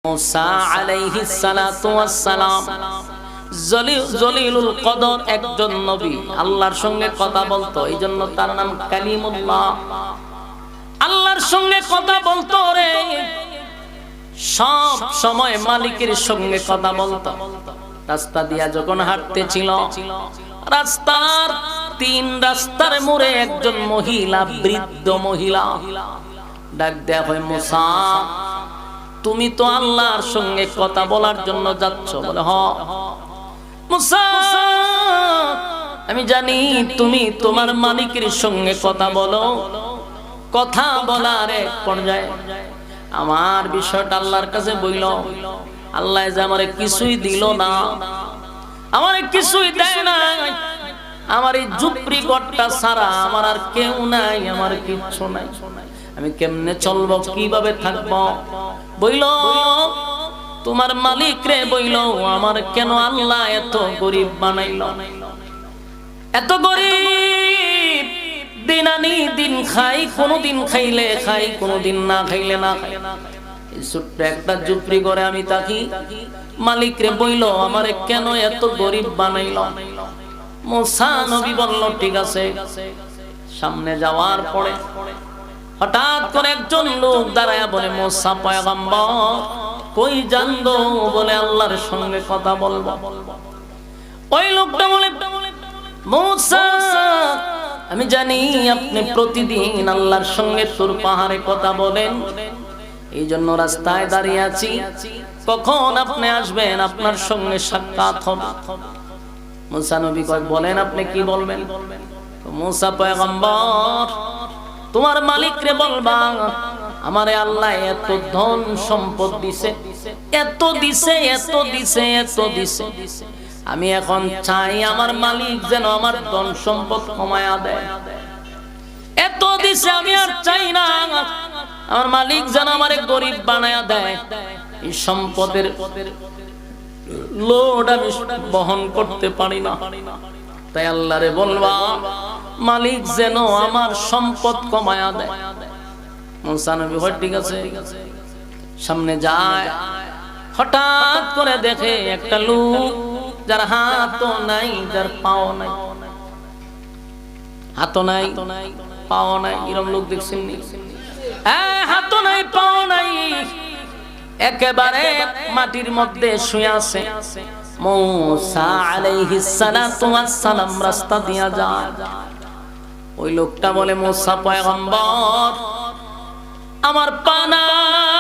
মুসা আলাইহিস সালাতু ওয়াস সালাম জলিলুল কদর একজন নবী, আল্লাহর সঙ্গে কথা বলতো, এইজন্য তার নাম কালিমুল্লাহ। আল্লাহর সঙ্গে কথা বলতো রে, সব সময় মালিকের সঙ্গে কথা বলতো। রাস্তা দিয়া যখন হাঁটতেছিল, রাস্তার তিন রাস্তার মোড়ে একজন মহিলা, বৃদ্ধ মহিলা ডাক দেয়া হয়, মুসা তুমি তো আল্লাহর সঙ্গে কথা বলার জন্য যাচ্ছ? বলে হ। মুসা আমি জানি তুমি তোমার মালিকের সঙ্গে কথা বলো। কথা বলার এক পর্যায়ে আমার বিষয়টা আল্লাহর কাছে বইল। আল্লাহ যে আমারে কিছুই দিল না, আমারে কিছুই দেয় না, আমার এই ঝুপড়ি ঘরটা ছাড়া আমার আর কেউ নাই, আমার কিচ্ছু নাই, আমি কেমনে চলবো, কিভাবে থাকবো? বইল তোমার মালিক রে, বইল আমার কেন আল্লাহ এত গরিব বানাইল, এত গরিব, দিন আনি দিন খাই, কোনদিন খাইলে খাই, কোনদিন না খাইলে না খাই, ছোট্ট একটা ঝুপড়ি ঘরে আমি থাকি, মালিক রে বইল আমারে কেন এত গরিব বানাইল? মুসা নবী বলল ঠিক আছে। সামনে যাওয়ার পরে হঠাৎ করে একজন লোক দাঁড়ায়া বলে, মুসা পয়গম্বর কই জানবো? বলে আল্লাহর সঙ্গে কথা বলবো। ওই লোকটা বলে, মুসা আমি জানি আপনি প্রতিদিন আল্লাহর সঙ্গে তুর পাহাড়ে কথা বলেন, এই জন্য রাস্তায় দাঁড়িয়ে আছি, কখন আপনি আসবেন, আপনার সঙ্গে সাক্ষাৎ হবে। মুসা নবী কয় বলেন আপনি কি বলবেন? মুসা পয়গম্বর তোমার মালিক রে বলবা আমারে আল্লাহ এত ধন সম্পদ দিছে, এত দিছে, এত দিছে, এত দিছে, আমি এখন চাই আমার মালিক যেন আমার ধন সম্পদ কমায়া দেয়। এত দিছে আমি আর চাই না, আমার মালিক যেন আমারে গরিব বানায়া দেয়। এই সম্পদের লোড আমি বহন করতে পারি না, তাই আল্লাহরে বলবা মালিক যেন আমার সম্পদ কমায়া দেয়। মুসা নবী হয় ঠিক আছে। সামনে যায়, হঠাৎ করে দেখে একটা লোক যার হাতও নাই, যার পাও নাই, হাতও নাই, পাও নাই, এরকম লোক দেখছেন নি? হাতও নাই, পাও নাই, একেবারে মাটির মধ্যে শুয়ে আছে। মুসা আলাইহিস সালাতু ওয়াস সালাম রাস্তা দিয়া যায়। ওই লোকটা বলে, মুসা পয়গম্বর আমার পা নাই,